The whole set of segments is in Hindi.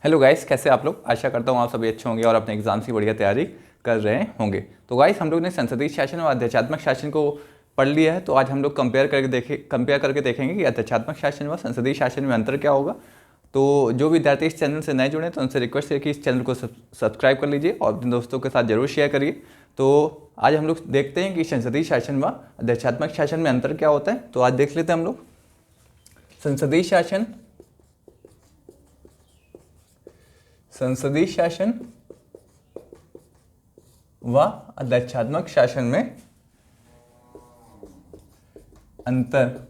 हेलो गाइस, कैसे आप लोग। आशा करता हूँ आप सभी अच्छे होंगे और अपने एग्जाम्स की बढ़िया तैयारी कर रहे होंगे। तो गाइस, हम लोग ने संसदीय शासन और आध्यात्मिक शासन को पढ़ लिया है। तो आज हम लोग कंपेयर करके देखेंगे कि आध्यात्मिक शासन व संसदीय शासन में अंतर क्या होगा। तो जो विद्यार्थी इस चैनल से नए जुड़े तो उनसे रिक्वेस्ट है कि इस चैनल को सब्सक्राइब कर लीजिए और अपने दोस्तों के साथ जरूर शेयर करिए। तो आज हम लोग देखते हैं कि संसदीय शासन व आध्यात्मिक शासन में अंतर क्या होता है। तो आज देख लेते हैं हम लोग संसदीय शासन व आध्यात्मिक शासन में अंतर।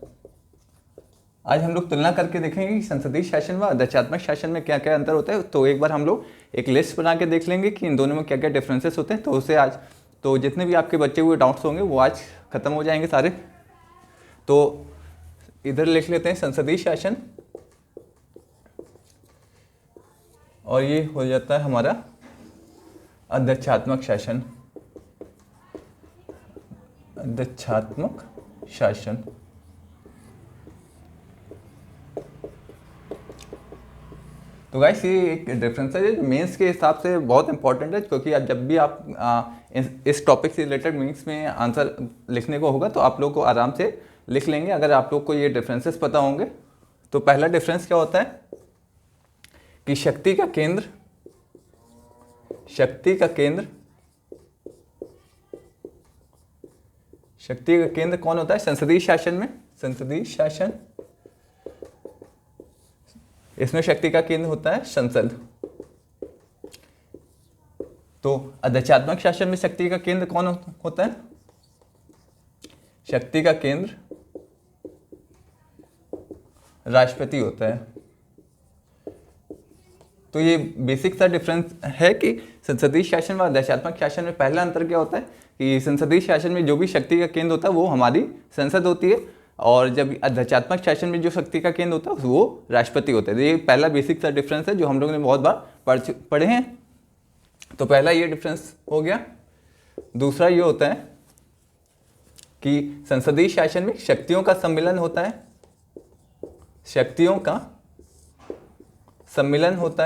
आज हम लोग तुलना करके देखेंगे कि संसदीय शासन व आध्यात्मिक शासन में क्या क्या अंतर होता है। तो एक बार हम लोग एक लिस्ट बना के देख लेंगे कि इन दोनों में क्या क्या डिफरेंसेस होते हैं। तो उससे आज तो जितने भी आपके बचे हुए डाउट्स होंगे वो आज खत्म हो जाएंगे सारे। तो इधर लिख लेते हैं संसदीय शासन और ये हो जाता है हमारा आध्यात्मिक शासन। तो गाइस, ये एक डिफरेंस है जो मेंस के हिसाब से बहुत इंपॉर्टेंट है, क्योंकि आप जब भी आप इस टॉपिक से रिलेटेड मेंस में आंसर लिखने को होगा तो आप लोग को आराम से लिख लेंगे अगर आप लोग को ये डिफरेंसेस पता होंगे। तो पहला डिफरेंस क्या होता है कि शक्ति का केंद्र कौन होता है संसदीय शासन में। संसदीय शासन, इसमें शक्ति का केंद्र होता है संसद। तो आध्यात्मिक शासन में शक्ति का केंद्र कौन होता है। शक्ति का केंद्र राष्ट्रपति होता है। तो ये बेसिक सा डिफरेंस है कि संसदीय शासन व आध्यात्मिक शासन में पहला अंतर क्या होता है कि संसदीय शासन में जो भी शक्ति का केंद्र होता है वो हमारी संसद होती है, और जब आध्यात्मिक शासन में जो शक्ति का केंद्र होता है वो राष्ट्रपति होता है। तो ये पहला बेसिक सा डिफरेंस है जो हम लोगों ने बहुत बार पढ़े हैं। तो पहला ये डिफरेंस हो गया। दूसरा ये होता है कि संसदीय शासन में शक्तियों का सम्मिलन होता है। शक्तियों का सम्मिलन होता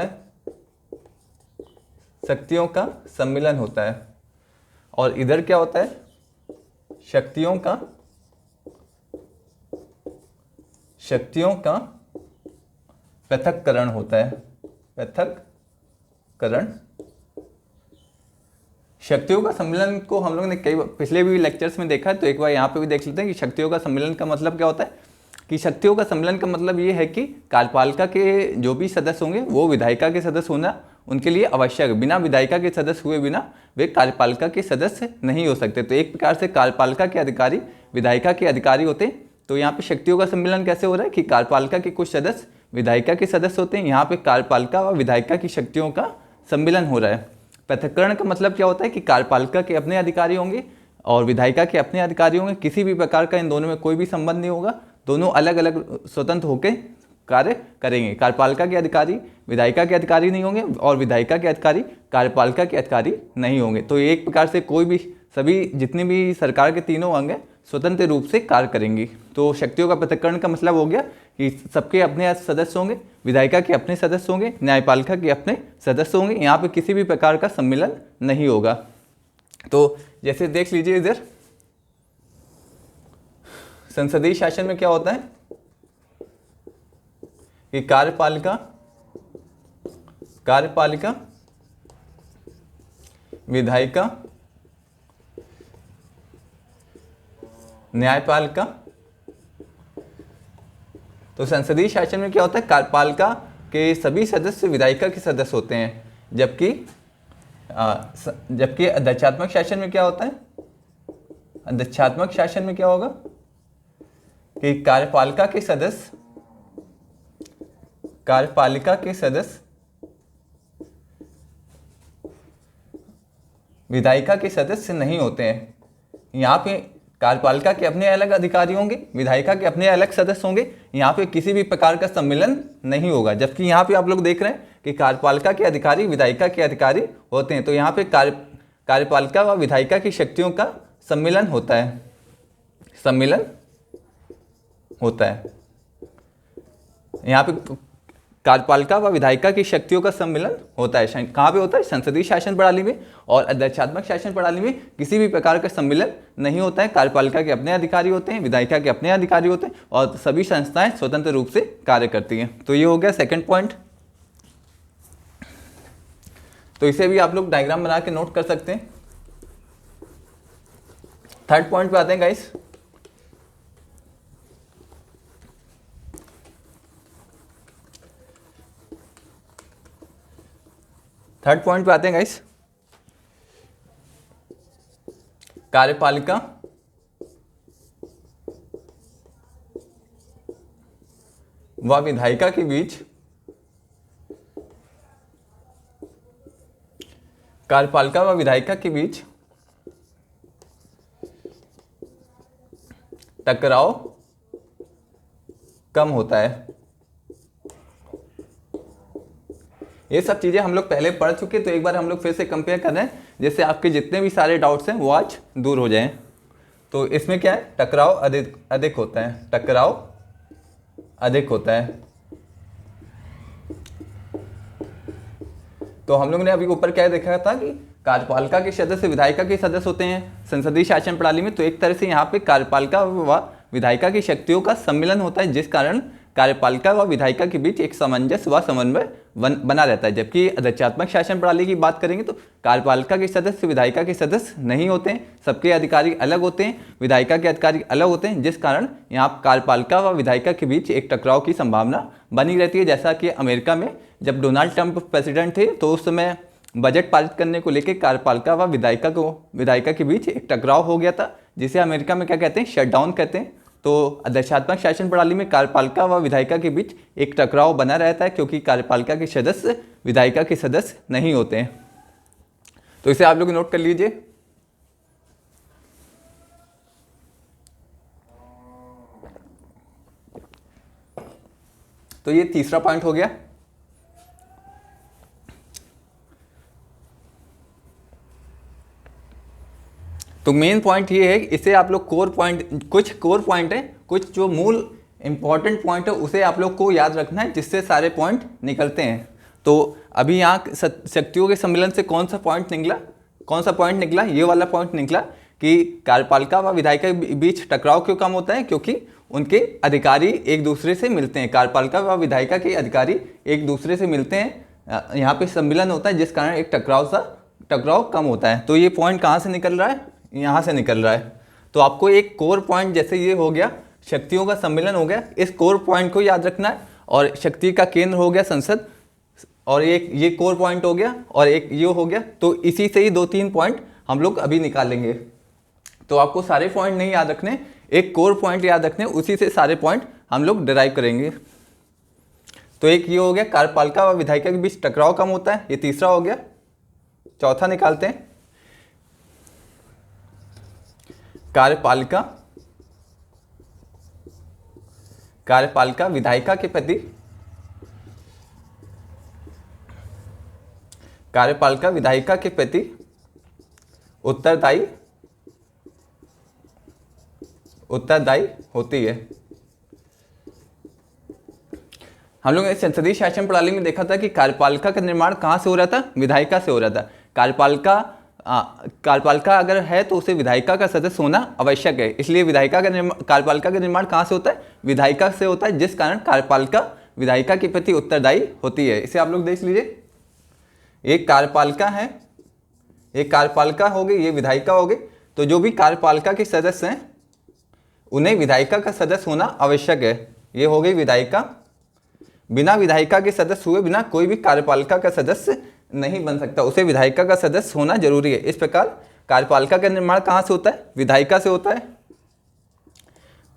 है। और इधर क्या होता है, शक्तियों का पृथक्करण होता है। शक्तियों का सम्मिलन को हम लोग ने कई पिछले भी लेक्चर्स में देखा है, तो एक बार यहाँ पे भी देख लेते हैं कि शक्तियों का सम्मिलन का मतलब क्या होता है। कि शक्तियों का सम्मिलन का मतलब ये है कि कार्यपालिका के जो भी सदस्य होंगे वो विधायिका के सदस्य होना उनके लिए आवश्यक है। बिना विधायिका के सदस्य हुए बिना वे कार्यपालिका के सदस्य नहीं हो सकते। तो एक प्रकार से कार्यपालिका के अधिकारी विधायिका के अधिकारी होते हैं। तो यहाँ पे शक्तियों का सम्मिलन कैसे हो रहा है कि कार्यपालिका के कुछ सदस्य विधायिका के सदस्य होते हैं। यहाँ पे कार्यपालिका व विधायिका की शक्तियों का सम्मिलन हो रहा है। पृथक्करण का मतलब क्या होता है कि कार्यपालिका के अपने अधिकारी होंगे और विधायिका के अपने अधिकारी होंगे। किसी भी प्रकार का इन दोनों में कोई भी संबंध नहीं होगा, दोनों अलग अलग स्वतंत्र होकर कार्य करेंगे। कार्यपालिका के अधिकारी विधायिका के अधिकारी नहीं होंगे और विधायिका के अधिकारी कार्यपालिका के अधिकारी नहीं होंगे। तो एक प्रकार से कोई भी सभी जितने भी सरकार के तीनों अंग हैं स्वतंत्र रूप से कार्य करेंगी। तो शक्तियों का पृथक्करण का मतलब हो गया कि सबके अपने सदस्य होंगे, विधायिका के अपने सदस्य होंगे, न्यायपालिका के अपने सदस्य होंगे। यहाँ पे किसी भी प्रकार का सम्मिलन नहीं होगा। तो जैसे देख लीजिए इधर संसदीय शासन में क्या होता है कि कार्यपालिका विधायिका न्यायपालिका। तो संसदीय शासन में क्या होता है, कार्यपालिका के सभी सदस्य विधायिका के सदस्य होते हैं, जबकि आध्यात्मिक शासन में क्या होता है। आध्यात्मिक शासन में क्या होगा कि कार्यपालिका के सदस्य विधायिका के सदस्य नहीं होते हैं। यहाँ पे कार्यपालिका के अपने अलग अधिकारी होंगे, विधायिका के अपने अलग सदस्य होंगे। यहाँ पे किसी भी प्रकार का सम्मिलन नहीं होगा। जबकि यहाँ पे आप लोग देख रहे हैं कि कार्यपालिका के अधिकारी विधायिका के अधिकारी होते हैं। तो यहाँ पे कार्यपालिका व विधायिका की शक्तियों का सम्मिलन होता है। यहाँ पे कार्यपालिका व विधायिका की शक्तियों का सम्मिलन होता है। कहाँ पे होता है? संसदीय शासन प्रणाली में। और अध्यक्षात्मक शासन प्रणाली में किसी भी प्रकार का सम्मिलन नहीं होता है। कार्यपालिका के अपने अधिकारी होते हैं, विधायिका के अपने अधिकारी होते हैं और सभी संस्थाएं स्वतंत्र रूप से कार्य करती हैं। तो ये हो गया सेकंड पॉइंट। तो इसे भी आप लोग डायग्राम बना के नोट कर सकते हैं। थर्ड पॉइंट पे आते हैं गाइस। थर्ड पॉइंट पे आते हैं गाइस। कार्यपालिका व विधायिका के बीच कार्यपालिका व विधायिका के बीच टकराव कम होता है। ये सब चीजें हम लोग पहले पढ़ चुके, तो एक बार हम लोग फिर से कंपेयर कर रहे हैं, जिससे आपके जितने भी सारे डाउट्स हैं वो आज दूर हो जाएं। तो इसमें क्या है? टकराव अधिक होता है। टकराव अधिक होता है। तो हम लोग ने अभी ऊपर क्या देखा था कि कार्यपालिका के सदस्य विधायिका के सदस्य होते हैं संसदीय शासन प्रणाली में। तो एक तरह से यहाँ पे कार्यपालिका व विधायिका की शक्तियों का सम्मिलन होता है, जिस कारण कार्यपालिका व विधायिका के बीच एक सामंजस्य व समन्वय बना रहता है। जबकि अध्यक्षात्मक शासन प्रणाली की बात करेंगे तो कार्यपालिका के सदस्य विधायिका के सदस्य नहीं होते हैं, सबके अधिकारी अलग होते हैं, विधायिका के अधिकारी अलग होते हैं, जिस कारण यहाँ कार्यपालिका व विधायिका के बीच एक टकराव की संभावना बनी रहती है। जैसा कि अमेरिका में जब डोनाल्ड ट्रंप प्रेसिडेंट थे तो उस समय बजट पारित करने को लेकर कार्यपालिका व विधायिका के बीच एक टकराव हो गया था, जिसे अमेरिका में क्या कहते हैं? शटडाउन कहते हैं। तो अध्यक्षात्मक शासन प्रणाली में कार्यपालिका व विधायिका के बीच एक टकराव बना रहता है, क्योंकि कार्यपालिका के सदस्य विधायिका के सदस्य नहीं होते हैं। तो इसे आप लोग नोट कर लीजिए। तो ये तीसरा पॉइंट हो गया। तो मेन पॉइंट ये है, इसे आप लोग कोर पॉइंट, कुछ कोर पॉइंट है, कुछ जो मूल इंपॉर्टेंट पॉइंट है उसे आप लोग को याद रखना है, जिससे सारे पॉइंट निकलते हैं। तो अभी यहाँ शक्तियों के सम्मेलन से कौन सा पॉइंट निकला? कौन सा पॉइंट निकला? ये वाला पॉइंट निकला कि कार्यपालिका व विधायिका के बीच टकराव क्यों कम होता है? क्योंकि उनके अधिकारी एक दूसरे से मिलते हैं। कार्यपालिका व विधायिका के अधिकारी एक दूसरे से मिलते हैं, यहाँ पे सम्मिलन होता है, जिस कारण एक टकराव कम होता है। तो ये पॉइंट कहाँ से निकल रहा है? यहाँ से निकल रहा है। तो आपको एक कोर पॉइंट, जैसे ये हो गया शक्तियों का सम्मेलन हो गया, इस कोर पॉइंट को याद रखना है। और शक्ति का केंद्र हो गया संसद, और एक ये कोर पॉइंट हो गया, और एक ये हो गया। तो इसी से ही 2-3 पॉइंट हम लोग अभी निकालेंगे। तो आपको सारे पॉइंट नहीं याद रखने, एक कोर पॉइंट याद रखने, उसी से सारे पॉइंट हम लोग डिराइव करेंगे। तो एक ये हो गया कार्यपालिका व विधायिका के बीच टकराव कम होता है, ये तीसरा हो गया। चौथा निकालते हैं। कार्यपालिका विधायिका के प्रति उत्तरदायी होती है। हम लोग ने संसदीय शासन प्रणाली में देखा था कि कार्यपालिका का निर्माण कहाँ से हो रहा था? विधायिका से हो रहा था। कार्यपालिका अगर है तो उसे विधायिका का सदस्य होना आवश्यक है, इसलिए कार्यपालिका का निर्माण कहाँ से होता है? विधायिका से होता है, जिस कारण कार्यपालिका विधायिका के प्रति उत्तरदायी होती है। इसे आप लोग देख लीजिए। एक कार्यपालिका है, एक कार्यपालिका हो गई, ये विधायिका हो गई। तो जो भी कार्यपालिका के सदस्य हैं उन्हें विधायिका का सदस्य होना आवश्यक है। ये हो गई विधायिका। बिना विधायिका के सदस्य हुए बिना कोई भी कार्यपालिका का सदस्य नहीं बन सकता, उसे विधायिका का सदस्य होना जरूरी है। इस प्रकार कार्यपालिका का निर्माण कहाँ से होता है? विधायिका से होता है।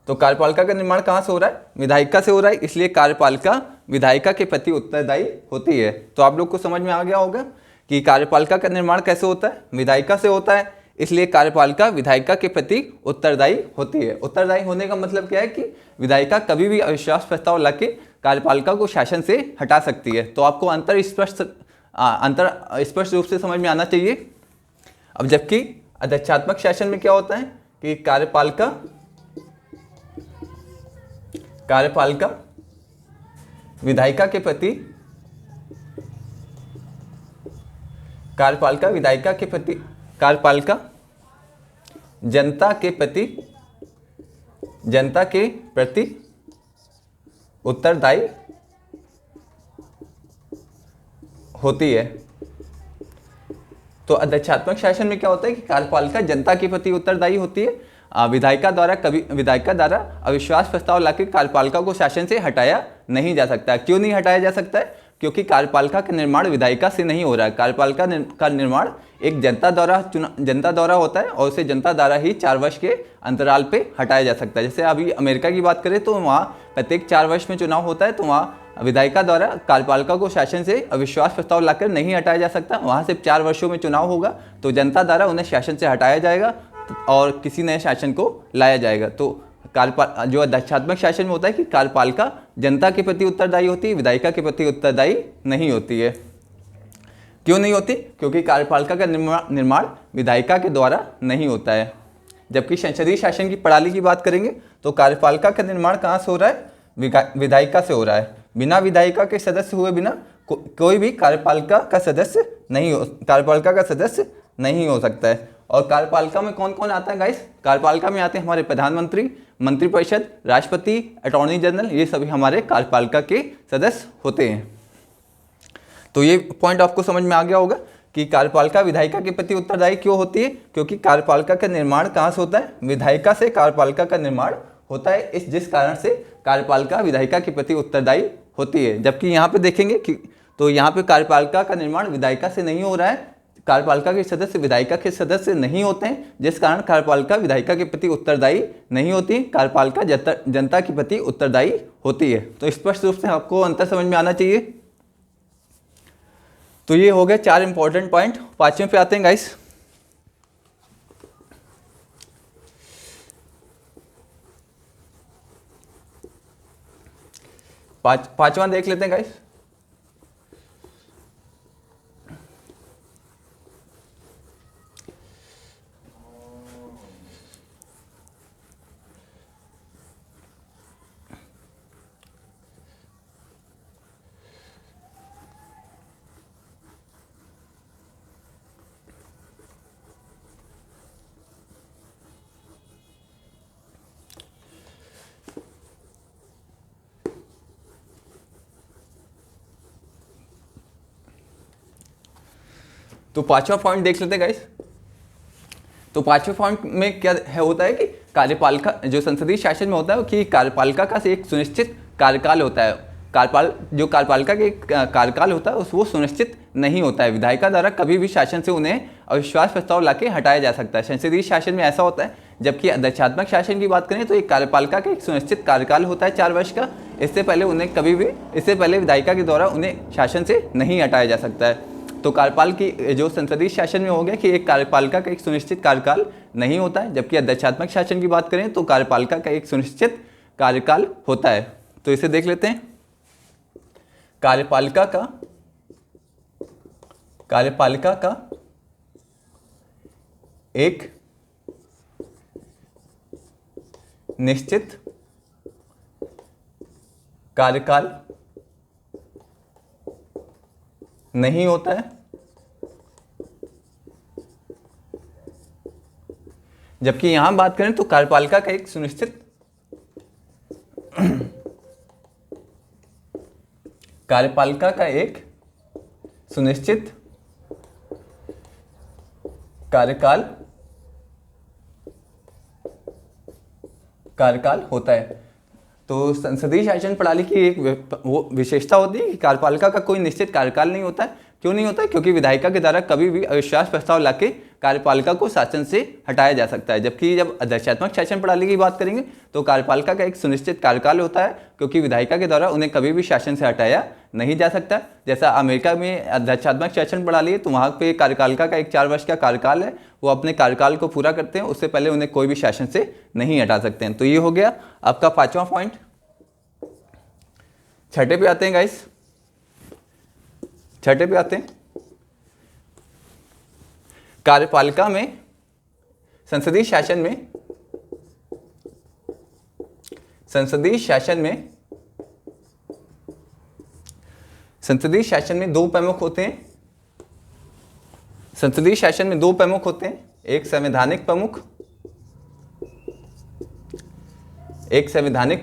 तो कार्यपालिका का निर्माण कहाँ से हो रहा है? विधायिका से हो रहा है, इसलिए कार्यपालिका विधायिका के प्रति उत्तरदायी होती है। तो आप लोग को समझ में आ गया होगा कि कार्यपालिका का निर्माण कैसे होता है? विधायिका से होता है, इसलिए कार्यपालिका विधायिका के प्रति उत्तरदायी होती है। उत्तरदायी होने का मतलब क्या है कि विधायिका कभी भी अविश्वास प्रस्ताव लाके कार्यपालिका को शासन से हटा सकती है। तो आपको अंतर स्पष्ट रूप से समझ में आना चाहिए। अब जबकि अध्यक्षात्मक शासन में क्या होता है कि कार्यपालिका विधायिका के प्रति कार्यपालिका विधायिका के प्रति कार्यपालिका जनता के प्रति उत्तरदायी होती है। तो अध्यक्षात्मक शासन में क्या होता है कि कार्यपालिका जनता के प्रति उत्तरदायी होती है। विधायिका द्वारा अविश्वास प्रस्ताव लाकर कार्यपालिका को शासन से हटाया नहीं जा सकता। क्यों नहीं हटाया जा सकता है? क्योंकि कार्यपालिका का निर्माण विधायिका से नहीं हो रहा है। कार्यपालिका का निर्माण एक जनता द्वारा होता है और उसे जनता द्वारा ही 4 वर्ष के अंतराल पे हटाया जा सकता है। जैसे अभी अमेरिका की बात करें तो वहाँ प्रत्येक 4 वर्ष में चुनाव होता है, तो वहाँ विधायिका द्वारा कार्यपालिका को शासन से अविश्वास प्रस्ताव लाकर नहीं हटाया जा सकता। वहाँ सिर्फ 4 वर्षों में चुनाव होगा, तो जनता द्वारा उन्हें शासन से हटाया जाएगा और किसी नए शासन को लाया जाएगा। तो जो अध्यक्षात्मक शासन में होता है कि कार्यपालिका जनता के प्रति उत्तरदायी होती है, विधायिका के प्रति उत्तरदायी नहीं होती है। क्यों नहीं होती? क्योंकि कार्यपालिका का निर्माण विधायिका के द्वारा नहीं होता है। जबकि संसदीय शासन की प्रणाली की बात करेंगे तो कार्यपालिका का निर्माण कहाँ से हो रहा है? विधायिका से हो रहा है। बिना विधायिका के सदस्य हुए बिना कोई भी कार्यपालिका का सदस्य नहीं हो सकता है। और कार्यपालिका में कौन कौन आता है गाइस? कार्यपालिका में आते हैं हमारे प्रधानमंत्री, मंत्रिपरिषद, राष्ट्रपति, अटॉर्नी जनरल, ये सभी हमारे कार्यपालिका के सदस्य होते हैं। तो ये पॉइंट आपको समझ में आ गया होगा कि कार्यपालिका विधायिका के प्रति उत्तरदायी क्यों होती है, क्योंकि कार्यपालिका का निर्माण कहाँ से होता है? विधायिका से कार्यपालिका का निर्माण होता है, जिस कारण से कार्यपालिका विधायिका के प्रति उत्तरदायी होती है। जबकि यहाँ पे देखेंगे कि तो यहाँ पे कार्यपालिका का निर्माण विधायिका से नहीं हो रहा है, कार्यपालिका के सदस्य विधायिका के सदस्य नहीं होते हैं, जिस कारण कार्यपालिका विधायिका के प्रति उत्तरदायी नहीं होती, कार्यपालिका जनता के प्रति उत्तरदायी होती है। तो स्पष्ट रूप से आपको अंतर समझ में आना चाहिए। तो ये हो गए 4 इंपॉर्टेंट पॉइंट। 5वें पे आते हैं गाइस। पांचवा देख लेते हैं गाइस। तो 5वां पॉइंट देख लेते हैं गाइस। तो 5वें पॉइंट में क्या होता है कि कार्यपालिका जो संसदीय शासन में होता है कि कार्यपालिका का एक सुनिश्चित कार्यकाल होता है। कार्यपालिका के कार्यकाल होता है वो सुनिश्चित नहीं होता है। विधायिका द्वारा कभी भी शासन से उन्हें अविश्वास प्रस्ताव लाके हटाया जा सकता है। संसदीय शासन में ऐसा होता है। जबकि अध्यक्षात्मक शासन की बात करें तो एक कार्यपालिका का एक सुनिश्चित कार्यकाल होता है 4 वर्ष का। इससे पहले विधायिका के द्वारा उन्हें शासन से नहीं हटाया जा सकता है। तो कार्यपाल की जो संसदीय शासन में हो गया कि एक कार्यपालिका का एक सुनिश्चित कार्यकाल नहीं होता है। जबकि अध्यक्षात्मक शासन की बात करें तो कार्यपालिका का एक सुनिश्चित कार्यकाल होता है। तो इसे देख लेते हैं। कार्यपालिका का एक निश्चित कार्यकाल नहीं होता है। जबकि यहां बात करें तो कार्यपालिका का एक सुनिश्चित कार्यकाल होता है। तो संसदीय शासन प्रणाली की एक वो विशेषता होती है कि कार्यपालिका का कोई निश्चित कार्यकाल नहीं होता है। क्यों नहीं होता है? क्योंकि विधायिका के द्वारा कभी भी अविश्वास प्रस्ताव लाके कार्यपालिका को शासन से हटाया जा सकता है। जबकि जब अध्यक्षात्मक शासन प्रणाली की बात करेंगे तो कार्यपालिका का एक सुनिश्चित कार्यकाल होता है, क्योंकि विधायिका के द्वारा उन्हें कभी भी शासन से हटाया नहीं जा सकता। जैसा अमेरिका में अध्यक्षात्मक शासन प्रणाली है तो वहाँ पे कार्यपालिका का एक 4 वर्ष का कार्यकाल है, वो अपने कार्यकाल को पूरा करते हैं, उससे पहले उन्हें कोई भी शासन से नहीं हटा सकते हैं। तो ये हो गया आपका 5वां पॉइंट। 6ठे पे आते हैं गाइस। 6ठे पे आते हैं। कार्यपालिका में संसदीय शासन में संसदीय शासन में दो प्रमुख होते हैं। संसदीय शासन में दो प्रमुख होते हैं, एक संवैधानिक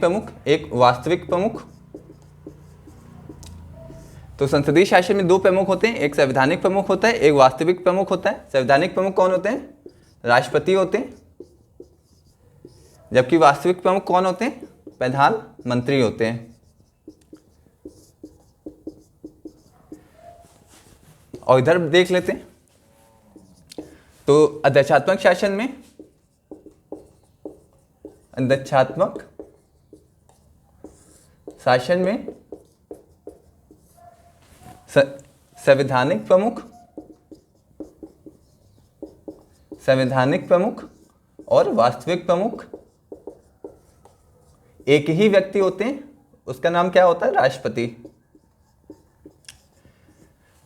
प्रमुख, एक वास्तविक प्रमुख। तो संसदीय शासन में दो प्रमुख होते हैं, एक संवैधानिक प्रमुख होता है, एक वास्तविक प्रमुख होता है। संवैधानिक प्रमुख कौन होते हैं? राष्ट्रपति होते हैं। जबकि वास्तविक प्रमुख कौन होते हैं? प्रधानमंत्री होते हैं। और इधर देख लेते हैं, तो अध्यक्षात्मक शासन में संवैधानिक प्रमुख और वास्तविक प्रमुख एक ही व्यक्ति होते हैं, उसका नाम क्या होता है? राष्ट्रपति।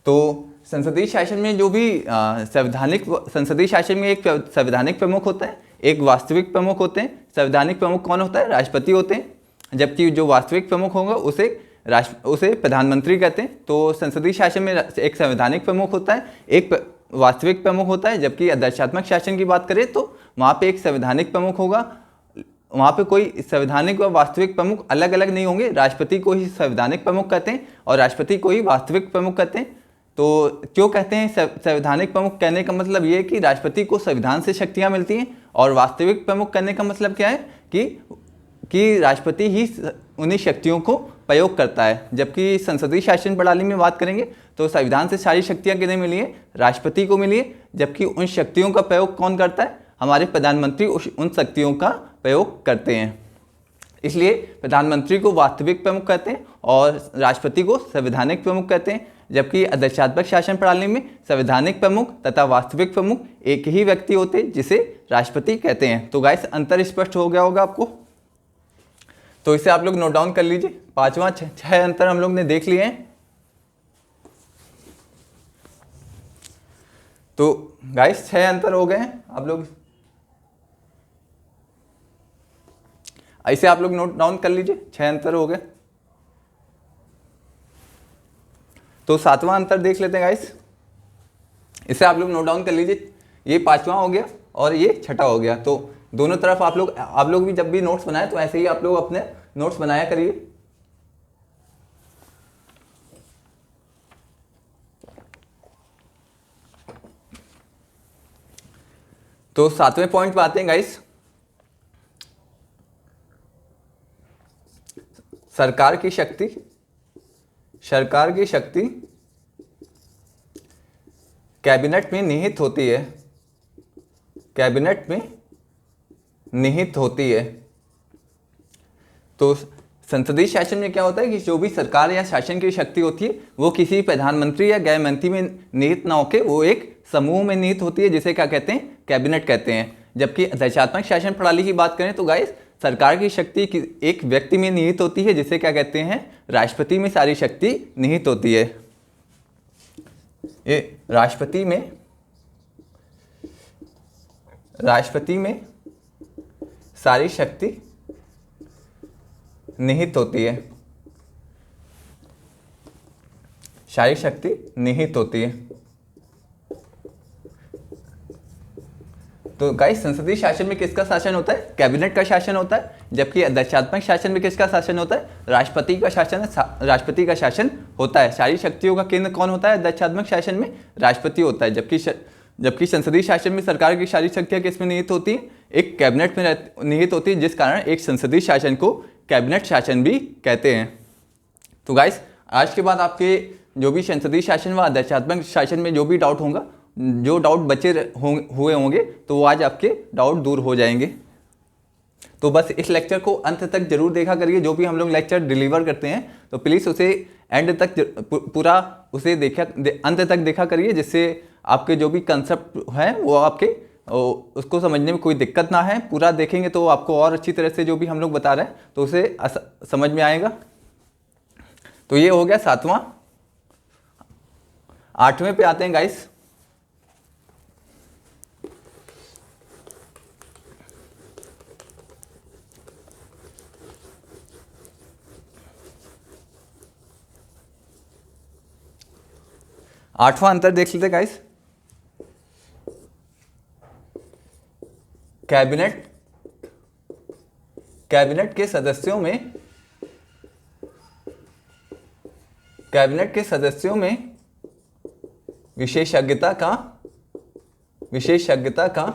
तो संसदीय शासन में जो भी संसदीय शासन में एक संवैधानिक प्रमुख होता है, एक वास्तविक प्रमुख होते हैं। संवैधानिक प्रमुख कौन होता है? राष्ट्रपति होते हैं। जबकि जो वास्तविक प्रमुख होगा उसे प्रधानमंत्री कहते हैं। तो संसदीय शासन में एक संवैधानिक प्रमुख होता है, एक वास्तविक प्रमुख होता है। जबकि अध्यक्षात्मक शासन की बात करें तो वहाँ पे एक संवैधानिक प्रमुख होगा, वहाँ पे कोई संवैधानिक और वास्तविक प्रमुख अलग अलग नहीं होंगे। राष्ट्रपति को ही संवैधानिक प्रमुख कहते हैं और राष्ट्रपति को ही वास्तविक प्रमुख कहते हैं। तो क्यों कहते हैं संवैधानिक प्रमुख? कहने का मतलब ये है कि राष्ट्रपति को संविधान से शक्तियाँ मिलती हैं। और वास्तविक प्रमुख कहने का मतलब क्या है कि राष्ट्रपति ही उन्हीं शक्तियों को प्रयोग करता है। जबकि संसदीय शासन प्रणाली में बात करेंगे तो संविधान से सारी शक्तियाँ किन्हें मिली है? राष्ट्रपति को मिली है। जबकि उन शक्तियों का प्रयोग कौन करता है? हमारे प्रधानमंत्री उन शक्तियों का प्रयोग करते हैं। इसलिए प्रधानमंत्री को वास्तविक प्रमुख कहते हैं और राष्ट्रपति को संवैधानिक प्रमुख कहते हैं। जबकि अध्यक्षात्मक शासन प्रणाली में संवैधानिक प्रमुख तथा वास्तविक प्रमुख एक ही व्यक्ति होते हैं, जिसे राष्ट्रपति कहते हैं। तो गाइस अंतर स्पष्ट हो गया होगा आपको, तो इसे आप लोग नोट डाउन कर लीजिए। पांचवा छह अंतर हम लोग ने देख लिए हैं। तो गाइस 6 अंतर हो गए हैं, आप लोग ऐसे आप लोग नोट डाउन कर लीजिए। 6 अंतर हो गए। तो 7वां अंतर देख लेते हैं गाइस, इसे आप लोग नोट डाउन कर लीजिए। ये 5वां हो गया और ये 6ठा हो गया। तो दोनों तरफ आप लोग भी जब भी नोट्स बनाए तो ऐसे ही आप लोग अपने नोट्स बनाया करिए। तो 7वें पॉइंट पे आते हैं गाइस। सरकार की शक्ति कैबिनेट में निहित होती है। तो संसदीय शासन में क्या होता है कि जो भी सरकार या शासन की शक्ति होती है वो किसी प्रधानमंत्री या गृह मंत्री में निहित ना होकर वो एक समूह में निहित होती है, जिसे क्या कहते हैं? कैबिनेट कहते हैं। जबकि अध्यक्षात्मक शासन प्रणाली की बात करें तो गाइस सरकार की शक्ति एक व्यक्ति में निहित होती है, जिसे क्या कहते हैं? राष्ट्रपति में सारी शक्ति निहित होती है। ये राष्ट्रपति में सारी शक्ति निहित होती है। सारी शक्ति निहित होती है। तो गाइस संसदीय शासन में किसका शासन होता है? कैबिनेट का शासन होता है। जबकि अध्यक्षात्मक शासन में किसका शासन होता है? राष्ट्रपति का शासन होता है। सारी शक्तियों का केंद्र कौन होता है? अध्यक्षात्मक शासन में राष्ट्रपति होता है। जबकि संसदीय शासन में सरकार की सारी शक्तियां किसमें निहित होती है? एक कैबिनेट में निहित होती है, जिस कारण एक संसदीय शासन को कैबिनेट शासन भी कहते हैं। तो गाइस आज के बाद आपके जो भी संसदीय शासन व अध्यक्षात्मक शासन में जो भी डाउट होगा, जो डाउट बचे हुए होंगे, तो वो आज आपके डाउट दूर हो जाएंगे। तो बस इस लेक्चर को अंत तक जरूर देखा करिए। जो भी हम लोग लेक्चर डिलीवर करते हैं तो प्लीज़ उसे एंड तक पूरा उसे अंत तक देखा करिए, जिससे आपके जो भी कंसेप्ट हैं वो आपके उसको समझने में कोई दिक्कत ना है। पूरा देखेंगे तो आपको और अच्छी तरह से जो भी हम लोग बता रहे हैं तो उसे समझ में आएगा। तो ये हो गया 7वां। 8वें पे आते हैं गाइस। 8वां अंतर देख लेते गाइस। कैबिनेट कैबिनेट के सदस्यों में कैबिनेट के सदस्यों में विशेषज्ञता का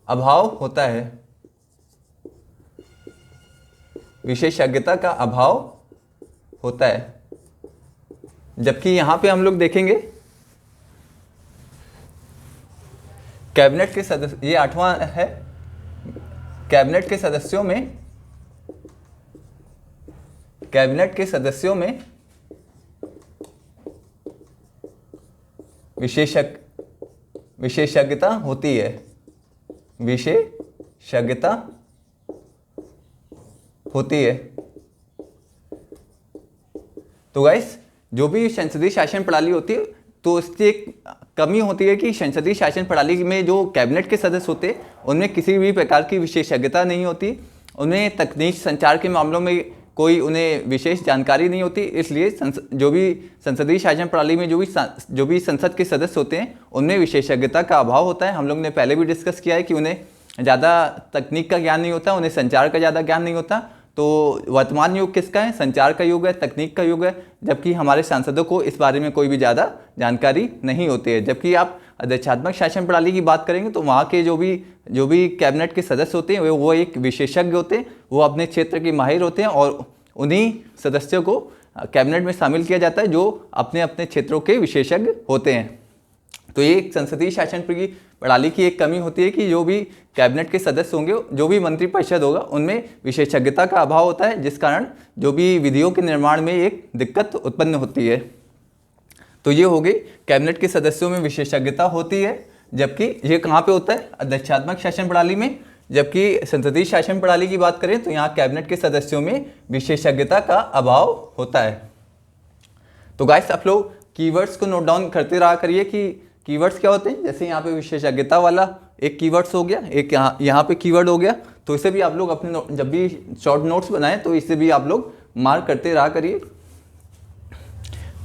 अभाव होता है। विशेषज्ञता का अभाव होता है। जबकि यहां पे हम लोग देखेंगे कैबिनेट के सदस्य, ये 8वां है, कैबिनेट के सदस्यों में विशेषज्ञता होती है। विशेषज्ञता होती है। तो गाइस, जो भी संसदीय शासन प्रणाली होती है, तो इसकी एक कमी होती है कि संसदीय शासन प्रणाली में जो कैबिनेट के सदस्य होते हैं उनमें किसी भी प्रकार की विशेषज्ञता नहीं होती। उन्हें तकनीक संचार के मामलों में कोई उन्हें विशेष जानकारी नहीं होती। इसलिए जो भी संसदीय शासन प्रणाली में जो भी संसद के सदस्य होते हैं उनमें विशेषज्ञता का अभाव होता है। हम लोग ने पहले भी डिस्कस किया है कि उन्हें ज़्यादा तकनीक का ज्ञान नहीं होता, उन्हें संचार का ज़्यादा ज्ञान नहीं होता। तो वर्तमान युग किसका है? संचार का युग है, तकनीक का युग है। जबकि हमारे सांसदों को इस बारे में कोई भी ज़्यादा जानकारी नहीं होती है। जबकि आप अध्यक्षात्मक शासन प्रणाली की बात करेंगे तो वहाँ के जो भी कैबिनेट के सदस्य होते हैं वो एक विशेषज्ञ होते हैं, वो अपने क्षेत्र के माहिर होते हैं और उन्हीं सदस्यों को कैबिनेट में शामिल किया जाता है जो अपने अपने क्षेत्रों के विशेषज्ञ होते हैं। तो ये एक संसदीय शासन प्रणाली की एक कमी होती है कि जो भी कैबिनेट के सदस्य होंगे, जो भी मंत्रिपरिषद होगा, उनमें विशेषज्ञता का अभाव होता है, जिस कारण जो भी विधियों के निर्माण में एक दिक्कत उत्पन्न होती है। तो ये हो गई कैबिनेट के सदस्यों में विशेषज्ञता होती है। जबकि ये कहाँ पे होता है? अध्यक्षात्मक शासन प्रणाली में। जबकि संसदीय शासन प्रणाली की बात करें तो यहाँ कैबिनेट के सदस्यों में विशेषज्ञता का अभाव होता है। तो गाइस, आप लोग कीवर्ड्स को नोट डाउन करते रहा करिए कि कीवर्ड्स क्या होते हैं। जैसे यहाँ पे विशेषज्ञता वाला एक कीवर्ड्स हो गया, एक यहाँ पे कीवर्ड हो गया। तो इसे भी आप लोग अपने जब भी शॉर्ट नोट्स बनाएं तो इसे भी आप लोग मार्क करते रहा करिए।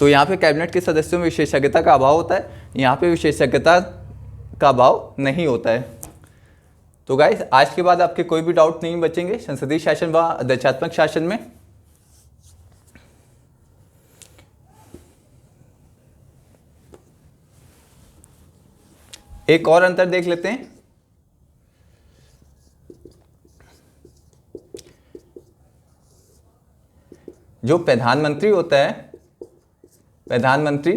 तो यहाँ पे कैबिनेट के सदस्यों में विशेषज्ञता का अभाव होता है, यहाँ पे विशेषज्ञता का अभाव नहीं होता है। तो गाइस, आज के बाद आपके कोई भी डाउट नहीं बचेंगे संसदीय शासन व अध्यक्षात्मक शासन में। एक और अंतर देख लेते हैं। जो प्रधानमंत्री होता है, प्रधानमंत्री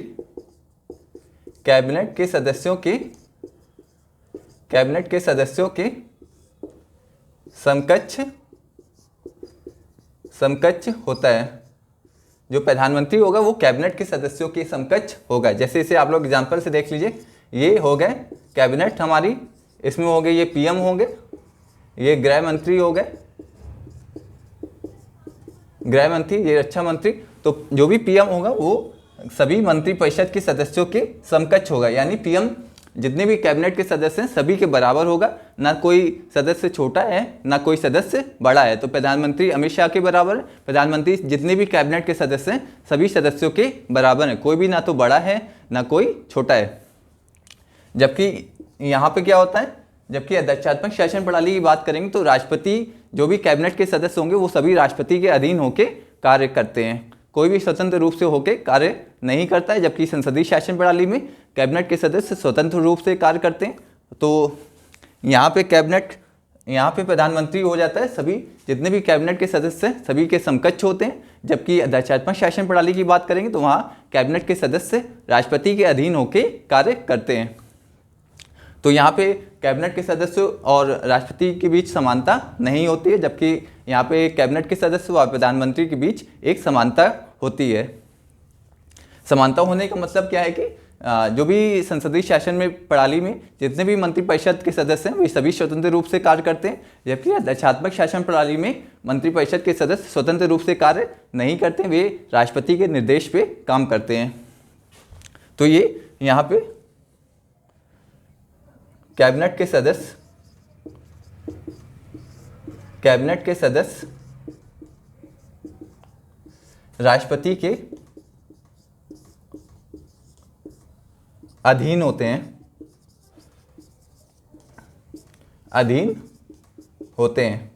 कैबिनेट के सदस्यों के समकक्ष होता है। जो प्रधानमंत्री होगा वो कैबिनेट के सदस्यों के समकक्ष होगा। जैसे इसे आप लोग एग्जांपल से देख लीजिए, ये हो गए कैबिनेट हमारी, इसमें हो गए ये पीएम होंगे, ये गृह मंत्री हो गए, गृह मंत्री, ये रक्षा मंत्री। तो जो भी पीएम होगा वो सभी मंत्रिपरिषद के सदस्यों के समकक्ष होगा। यानी पीएम जितने भी कैबिनेट के सदस्य हैं सभी के बराबर होगा, ना कोई सदस्य छोटा है ना कोई सदस्य बड़ा है। तो प्रधानमंत्री अमित शाह के बराबर है, प्रधानमंत्री जितने भी कैबिनेट के सदस्य हैं सभी सदस्यों के बराबर हैं, कोई भी ना तो बड़ा है ना कोई छोटा है। जबकि यहाँ पे क्या होता है, जबकि अध्यक्षात्मक शासन प्रणाली की बात करेंगे तो राष्ट्रपति, जो भी कैबिनेट के सदस्य होंगे वो सभी राष्ट्रपति के अधीन होकर कार्य करते हैं, कोई भी स्वतंत्र रूप से होकर कार्य नहीं करता है। जबकि संसदीय शासन प्रणाली में कैबिनेट के सदस्य स्वतंत्र रूप से कार्य करते हैं। तो यहाँ पे प्रधानमंत्री हो जाता है, सभी जितने भी कैबिनेट के सदस्य हैं सभी के समकक्ष होते हैं। जबकि अध्यक्षात्मक शासन प्रणाली की बात करेंगे तो वहाँ कैबिनेट के सदस्य राष्ट्रपति के अधीन होकर कार्य करते हैं। तो यहाँ पे कैबिनेट के सदस्यों और राष्ट्रपति के बीच समानता नहीं होती है, जबकि यहाँ पे कैबिनेट के सदस्य और प्रधानमंत्री के बीच एक समानता होती है। समानता होने का मतलब क्या है कि जो भी संसदीय शासन में प्रणाली में जितने भी मंत्रिपरिषद के सदस्य हैं वे सभी स्वतंत्र रूप से कार्य करते हैं। जबकि अध्यक्षात्मक शासन प्रणाली में मंत्रिपरिषद के सदस्य स्वतंत्र रूप से कार्य नहीं करते, वे राष्ट्रपति के निर्देश पे काम करते हैं। तो ये यहाँ पे कैबिनेट के सदस्य अधीन होते हैं, अधीन होते हैं।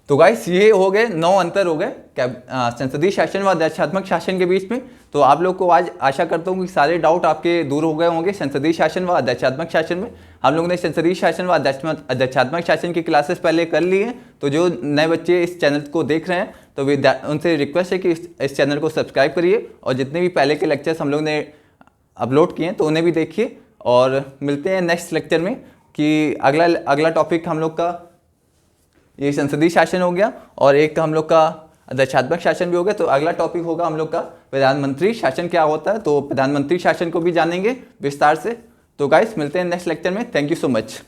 तो गाइस ये हो गए 9 अंतर हो गए संसदीय शासन व अध्यक्षात्मक शासन के बीच में। तो आप लोग को आज आशा करता हूँ कि सारे डाउट आपके दूर हो गए होंगे संसदीय शासन व अध्यक्षात्मक शासन में। हम लोगों ने संसदीय शासन व अध्यक्षात्मक शासन की क्लासेस पहले कर ली हैं। तो जो नए बच्चे इस चैनल को देख रहे हैं तो उनसे रिक्वेस्ट है कि इस चैनल को सब्सक्राइब करिए और जितने भी पहले के लेक्चर्स हम लोग ने अपलोड किए हैं तो उन्हें भी देखिए। और मिलते हैं नेक्स्ट लेक्चर में कि अगला टॉपिक हम लोग का ये संसदीय शासन हो गया और एक हम लोग का अध्यक्षात्मक शासन भी हो गया। तो अगला टॉपिक होगा हम लोग का प्रधानमंत्री शासन क्या होता है। तो प्रधानमंत्री शासन को भी जानेंगे विस्तार से। तो गाइस मिलते हैं नेक्स्ट लेक्चर में। Thank you so much.